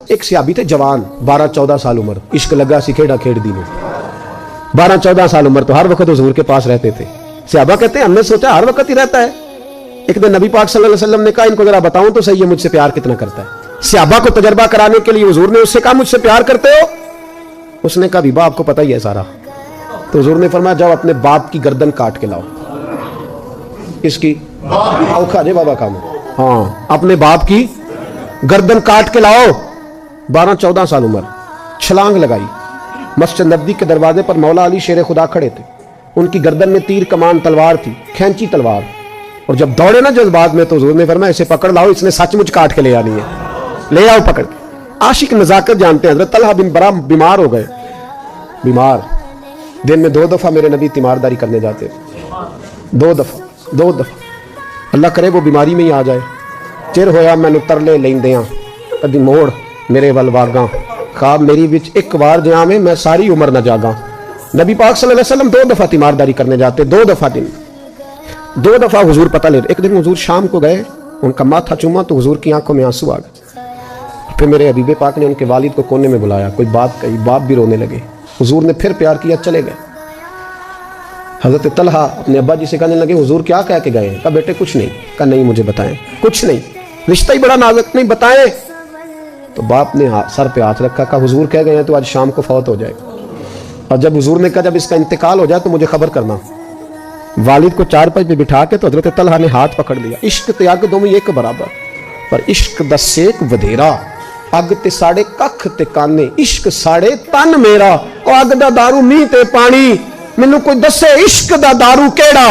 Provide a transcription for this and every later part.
ایک صحابی تھے جوان 12-14 سال عمر, عشق لگا سی کھیڑا کھیڑ دی میں. 12-14 سال عمر تو ہر وقت حضور کے پاس رہتے تھے. صحابہ کہتے ہیں ہم نے سوچا ہر وقت ہی رہتا ہے. ایک دن نبی پاک صلی اللہ علیہ وسلم نے کہا ان کو ذرا بتاؤں تو صحیح ہے مجھ سے پیار کتنا کرتا ہے. صحابہ کو تجربہ کرانے کے لیے حضور نے اس سے کہا مجھ سے پیار کرتے ہو؟ اس نے کہا بھی باپ کو پتہ ہی ہے سارا. تو حضور نے فرمایا جاؤ اپنے باپ کی گردن کاٹ کے لاؤ. اس کی اوکھا جے بابا کام, ہاں اپنے باپ کی گردن کاٹ کے لاؤ. 12-14 سال عمر, چھلانگ لگائی. مسجد نبوی کے دروازے پر مولا علی شیر خدا کھڑے تھے. ان کی گردن میں تیر کمان تلوار تھی, کھینچی تلوار. اور جب دوڑے نا جذبات میں تو حضور نے فرمایا اسے پکڑ لاؤ, اس نے سچ مچ کاٹ کے لے آنی ہے, لے آؤ پکڑ کے. عاشق نزاکت جانتے ہیں. حضرت طلحہ بن برا بیمار ہو گئے, بیمار. دن میں 2 دفعہ میرے نبی تیمارداری کرنے جاتے تھے. 2 دفعہ. اللہ کرے وہ بیماری میں ہی آ جائے. چر ہویا مینو ترلے لیندیاں کدی موڑ میرے ول واگاں, خواب میری وچ ایک وار جہاں میں ساری عمر نہ جاگاں. نبی پاک صلی اللہ علیہ وسلم 2 دفعہ تیمارداری کرنے جاتے, 2 دفعہ دن. 2 دفعہ حضور پتہ لے. ایک دن حضور شام کو گئے, ان کا ماتھا چوما تو حضور کی آنکھوں میں آنسو آ گئے. پھر میرے حبیب پاک نے ان کے والد کو کونے میں بلایا, کوئی بات کہی, باپ بھی رونے لگے. حضور نے پھر پیار کیا, چلے گئے. حضرت طلحہ اپنے ابا جی سے کہنے لگے حضور کیا کہہ کے گئے؟ کہا بیٹے کچھ نہیں. کہا نہیں مجھے بتائیں. کچھ نہیں, رشتہ ہی بڑا نازک, نہیں بتائیں. تو باپ نے سر پہ ہاتھ رکھا, کہا حضور کہہ گئے ہیں تو آج شام کو فوت ہو جائے گا. اور جب حضور نے کہا جب اس کا انتقال ہو جائے تو مجھے خبر کرنا. والد کو چارپائی پہ بٹھا کے تو حضرت طلحہ نے ہاتھ پکڑ لیا. عشق تے اگ دوویں ایک برابر, پر عشق دا سیک ودھیرا. اگ تے ساڑے ککھ تے کانے, عشق ساڑے تن میرا. او اگ دا دارو میہ تے پانی, مینوں کوئی دسے عشق دا دارو کیڑا.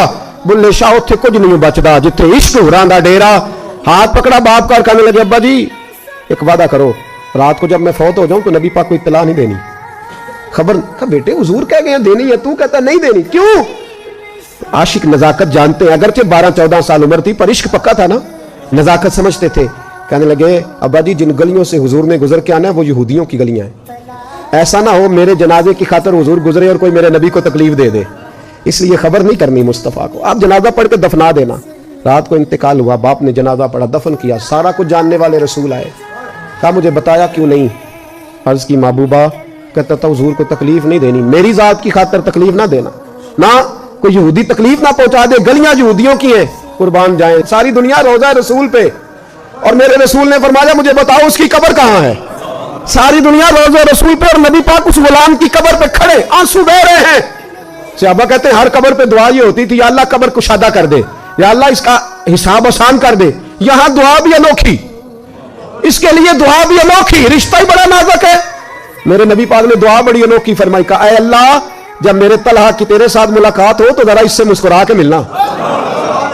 بلے شاہ اتھے کچھ نہیں بچدا جتھے عشق ہوراں دا ڈیرا. ہاتھ پکڑا باپ کا, کہنے لگے ابا جی ایک وعدہ کرو, رات کو جب میں فوت ہو جاؤں تو نبی پاک کو اطلاع نہیں دینی, خبر. کہا بیٹے حضور کہہ گئے ہیں دینی ہے, تو کہتا نہیں دینی, کیوں؟ عاشق نزاکت جانتے ہیں. اگرچہ 12-14 سال عمر تھی پر عشق پکا تھا نا, نزاکت سمجھتے تھے. کہنے لگے ابا جی جن گلیوں سے حضور نے گزر کے آنا ہے وہ یہودیوں کی گلیاں ہیں. ایسا نہ ہو میرے جنازے کی خاطر حضور گزرے اور کوئی میرے نبی کو تکلیف دے دے, اس لیے خبر نہیں کرنی مصطفیٰ کو. آپ جنازہ پڑھ کے دفنا دینا. رات کو انتقال ہوا, باپ نے جنازہ پڑھا, دفن کیا. سارا کچھ جاننے والے رسول آئے. کہا مجھے بتایا کیوں نہیں؟ عرض کی محبوبہ, کہتا تھا حضور کو تکلیف نہیں دینی, میری ذات کی خاطر تکلیف نہ دینا, نہ کوئی یہودی تکلیف نہ پہنچا دے. گلیاں یہودیوں کی ہیں, قربان جائیں. ساری دنیا روزہ رسول پہ, اور میرے رسول نے فرمایا مجھے بتاؤ اس کی قبر کہاں ہے. ساری دنیا روزہ رسول پہ, اور نبی پاک اس غلام کی قبر پہ کھڑے آنسو بہ رہے ہیں. صحابہ کہتے ہیں ہر قبر پہ دعا یہ ہوتی تھی, یا اللہ قبر کشادہ کر دے, یا اللہ اس کا حساب آسان کر دے. یہاں دعا بھی انوکھی, اس کے لیے دعا بھی انوکھی, رشتہ ہی بڑا نازک ہے. میرے نبی پاک نے دعا بڑی انوکھی فرمائی. کہا اے اللہ جب میرے طلحہ کی تیرے ساتھ ملاقات ہو تو ذرا اس سے مسکرا کے ملنا,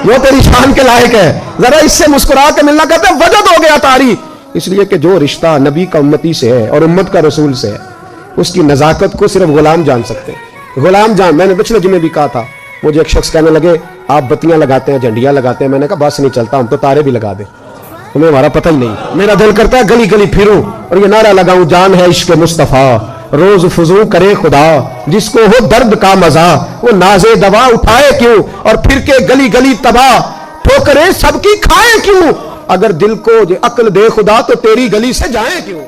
وہ تیری شان کے لائق ہے, ذرا اس سے مسکرا کے ملنا. کہتے ہیں وجد ہو گیا تاری, اس لیے کہ جو رشتہ نبی کا امتی سے ہے اور امت کا رسول سے ہے اس کی نزاکت کو صرف غلام جان سکتے ہیں. غلام جان. میں نے پچھلے جمعے بھی کہا تھا, مجھے ایک شخص کہنے لگے آپ بتیاں لگاتے ہیں, جھنڈیاں لگاتے ہیں. میں نے کہا بس نہیں چلتا, ہم تو تارے بھی لگا دیں, تمہیں ہمارا پتہ ہی نہیں. میرا دل کرتا ہے گلی گلی پھروں اور یہ نعرہ لگاؤں, جان ہے عشق مصطفیٰ روز فضو کرے خدا, جس کو ہو درد کا مزہ وہ نازے دوا اٹھائے کیوں, اور پھر کے گلی گلی تباہ ٹھوکریں سب کی کھائے کیوں. اگر دل کو عقل دے خدا تو تیری گلی سے جائیں کیوں.